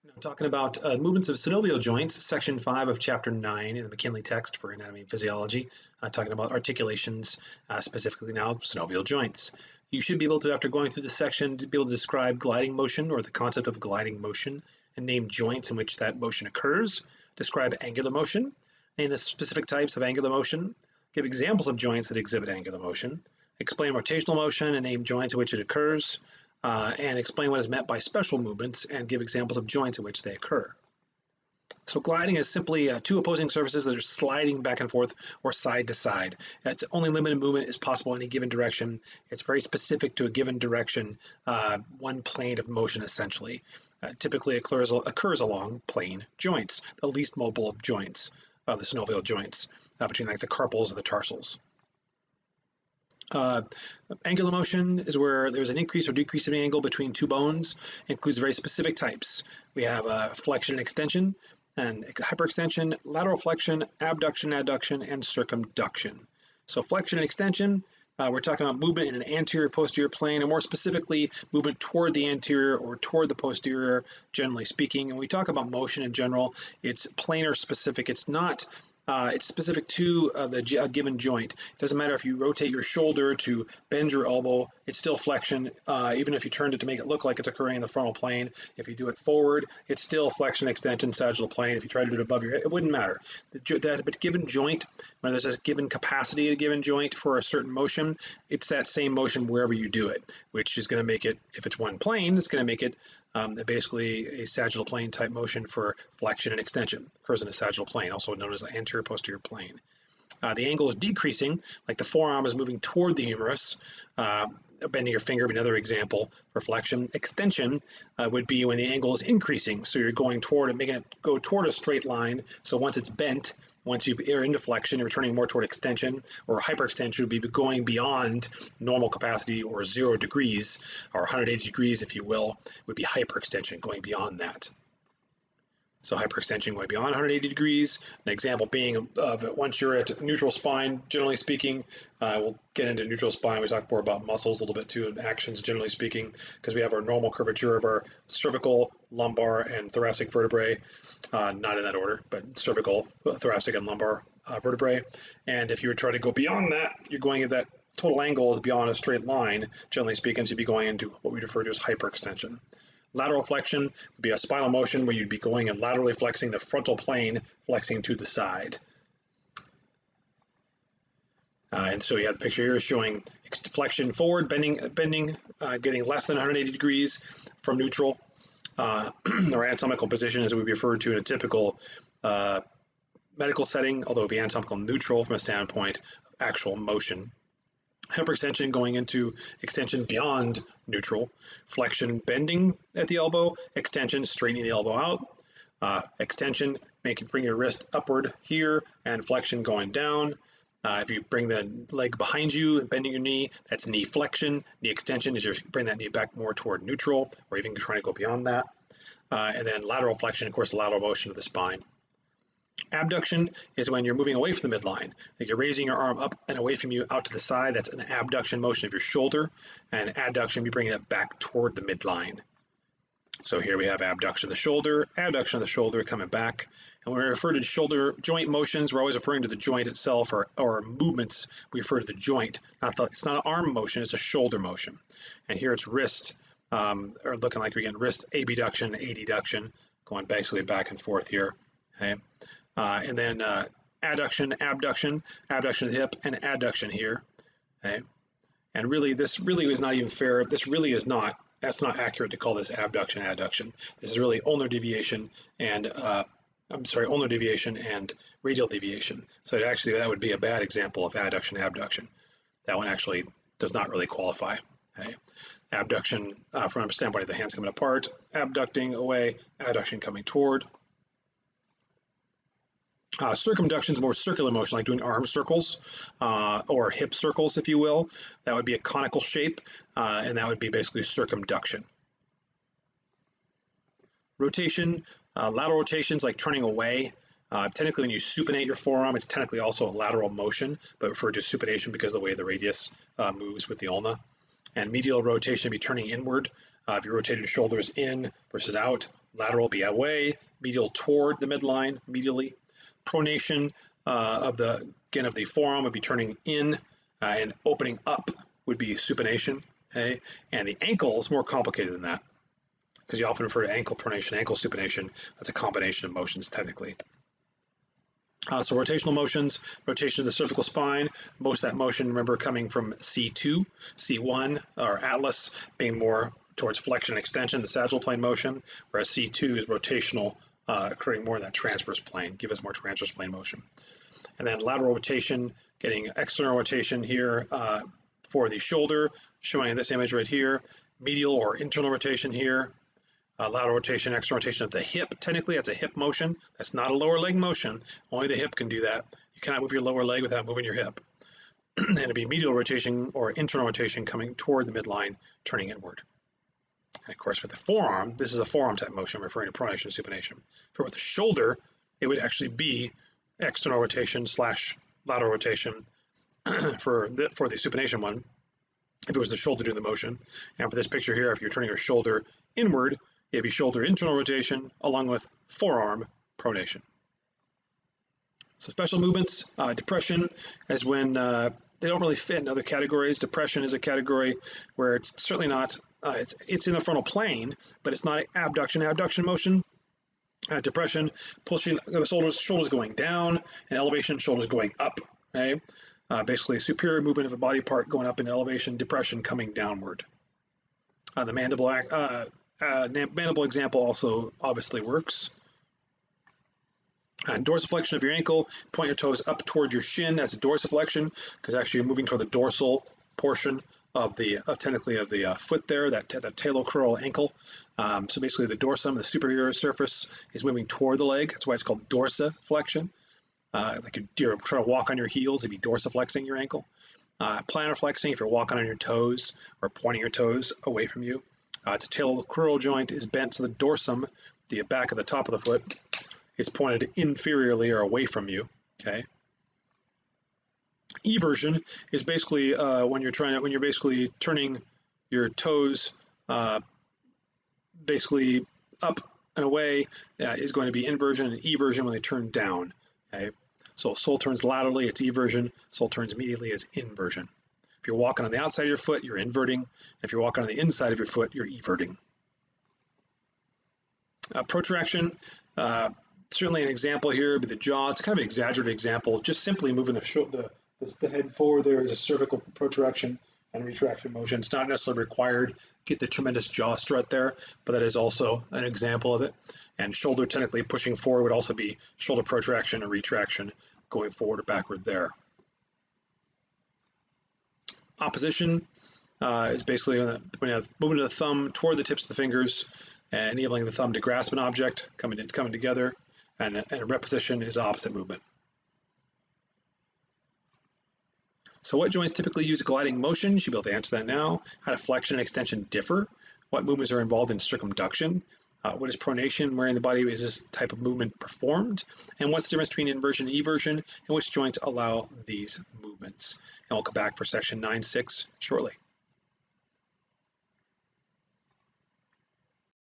I'm talking about movements of synovial joints, section 5 of chapter 9 in the McKinley text for anatomy and physiology, talking about articulations, specifically now synovial joints. You should be able to, after going through this section, to be able to describe gliding motion or the concept of gliding motion and name joints in which that motion occurs, describe angular motion, name the specific types of angular motion, give examples of joints that exhibit angular motion, explain rotational motion and name joints in which it occurs, and explain what is meant by special movements and give examples of joints in which they occur. So gliding is simply two opposing surfaces that are sliding back and forth or side to side. It's only limited movement is possible in a given direction. It's very specific to a given direction, one plane of motion essentially. Typically occurs along plane joints, the least mobile of joints, of the synovial joints, between like the carpals and the tarsals. Angular motion is where there's an increase or decrease in angle between two bones. It includes very specific types. We have flexion and extension, and hyperextension, lateral flexion, abduction, adduction, and circumduction. So flexion and extension, we're talking about movement in an anterior posterior plane, and more specifically, movement toward the anterior or toward the posterior, generally speaking. And we talk about motion in general, it's planar specific. It's not it's specific to a given joint. It doesn't matter if you rotate your shoulder to bend your elbow, it's still flexion. Even if you turned it to make it look like it's occurring in the frontal plane, if you do it forward, it's still flexion, extension, sagittal plane. If you try to do it above your head, it wouldn't matter. That given joint, when there's a given capacity at a given joint for a certain motion, it's that same motion wherever you do it, which is going to make it, if it's one plane, it's going to make it basically a sagittal plane type motion for flexion and extension. Occurs in a sagittal plane, also known as the anterior posterior plane. The angle is decreasing, like the forearm is moving toward the humerus. Bending your finger would be another example for flexion. Extension would be when the angle is increasing, so you're going toward it, making it go toward a straight line. So once it's bent, once you're into flexion, you're turning more toward extension, or hyperextension would be going beyond normal capacity, or 0 degrees, or 180 degrees, if you will, would be hyperextension, going beyond that. So hyperextension going beyond 180 degrees. An example being of once you're at neutral spine, generally speaking, we'll get into neutral spine. We talk more about muscles a little bit too, and actions generally speaking, because we have our normal curvature of our cervical, lumbar, and thoracic vertebrae, not in that order, but cervical, thoracic, and lumbar vertebrae. And if you were trying to go beyond that, you're going at that total angle is beyond a straight line, generally speaking, so you'd be going into what we refer to as hyperextension. Lateral flexion would be a spinal motion where you'd be going and laterally flexing the frontal plane, flexing to the side. And so you have the picture here showing flexion forward, bending, getting less than 180 degrees from neutral, or anatomical position as we refer to in a typical medical setting, although it would be anatomical neutral from a standpoint of actual motion. Hyperextension going into extension beyond neutral, flexion bending at the elbow, extension straightening the elbow out, extension bring your wrist upward here, and flexion going down. If you bring the leg behind you and bending your knee, that's knee flexion. Knee extension is you bring that knee back more toward neutral, or even trying to go beyond that. And then lateral flexion, of course, the lateral motion of the spine. Abduction is when you're moving away from the midline. Like you're raising your arm up and away from you out to the side. That's an abduction motion of your shoulder. And adduction, you're bringing it back toward the midline. So here we have abduction of the shoulder, adduction of the shoulder coming back. And when we refer to shoulder joint motions, we're always referring to the joint itself, or movements, we refer to the joint. It's not an arm motion, it's a shoulder motion. And here it's wrist, or looking like we're getting wrist abduction, adduction, going basically back and forth here. Okay. And then adduction, abduction of the hip, and adduction here. Okay. And really, this really is not even fair. This really is not, that's not accurate to call this abduction, adduction. This is really ulnar deviation and, ulnar deviation and radial deviation. So that would be a bad example of adduction, abduction. That one actually does not really qualify. Okay. Abduction from a standpoint of the hands coming apart, abducting away, adduction coming toward. Circumduction is more circular motion, like doing arm circles or hip circles, if you will. That would be a conical shape, and that would be basically circumduction. Rotation, lateral rotations like turning away. Technically, when you supinate your forearm, it's technically also a lateral motion, but referred to supination because of the way the radius moves with the ulna. And medial rotation would be turning inward. If you rotated your shoulders in versus out, Lateral will be away, medial toward the midline, medially. Pronation of the forearm would be turning in, and opening up would be supination. Okay, and the ankle is more complicated than that, because you often refer to ankle pronation, ankle supination. That's a combination of motions technically. So rotational motions, rotation of the cervical spine, most of that motion, remember, coming from C2, C1, or atlas, being more towards flexion and extension, the sagittal plane motion, whereas C2 is rotational, occurring more in that transverse plane, give us more transverse plane motion. And then lateral rotation, getting external rotation here for the shoulder, showing in this image right here, medial or internal rotation here, lateral rotation, external rotation of the hip. Technically, that's a hip motion. That's not a lower leg motion. Only the hip can do that. You cannot move your lower leg without moving your hip. And it'd be medial rotation or internal rotation coming toward the midline, turning inward. And of course, with the forearm, this is a forearm type motion, referring to pronation and supination. For with the shoulder, it would actually be external rotation / lateral rotation for the supination one, if it was the shoulder doing the motion. And for this picture here, if you're turning your shoulder inward, it'd be shoulder internal rotation along with forearm pronation. So special movements, depression is when they don't really fit in other categories. Depression is a category where it's certainly not, it's in the frontal plane, but it's not an abduction motion. Depression, pushing the shoulders going down, and elevation, shoulders going up. Okay, basically superior movement of a body part going up in elevation, depression coming downward. The mandible example also obviously works. Dorsiflexion of your ankle, point your toes up towards your shin. That's a dorsiflexion, because actually you're moving toward the dorsal portion of the technically of the foot there, that talocrural ankle. So basically the dorsum, the superior surface, is moving toward the leg. That's why it's called dorsiflexion. Like you're trying to walk on your heels, you'd be dorsiflexing your ankle. Plantar flexing, if you're walking on your toes or pointing your toes away from you. It's a talocrural joint is bent, so the dorsum, the back of the top of the foot, is pointed inferiorly or away from you. Okay. Eversion is basically when you're basically turning your toes basically up and away, is going to be inversion, and eversion when they turn down. Okay. So sole turns laterally, it's eversion. Sole turns medially, it's inversion. If you're walking on the outside of your foot, you're inverting. If you're walking on the inside of your foot, you're everting. Protraction, certainly an example here would be the jaw. It's kind of an exaggerated example. Just simply moving the head forward there is a cervical protraction and retraction motion. It's not necessarily required. Get the tremendous jaw strut there, but that is also an example of it. And shoulder technically pushing forward would also be shoulder protraction and retraction, going forward or backward there. Opposition is basically when you have movement of the thumb toward the tips of the fingers, and enabling the thumb to grasp an object, coming together, and a reposition is opposite movement. So what joints typically use a gliding motion? You should be able to answer that now. How do flexion and extension differ? What movements are involved in circumduction? What is pronation? Where in the body is this type of movement performed? And what's the difference between inversion and eversion? And which joints allow these movements? And we'll come back for section 9.6 shortly.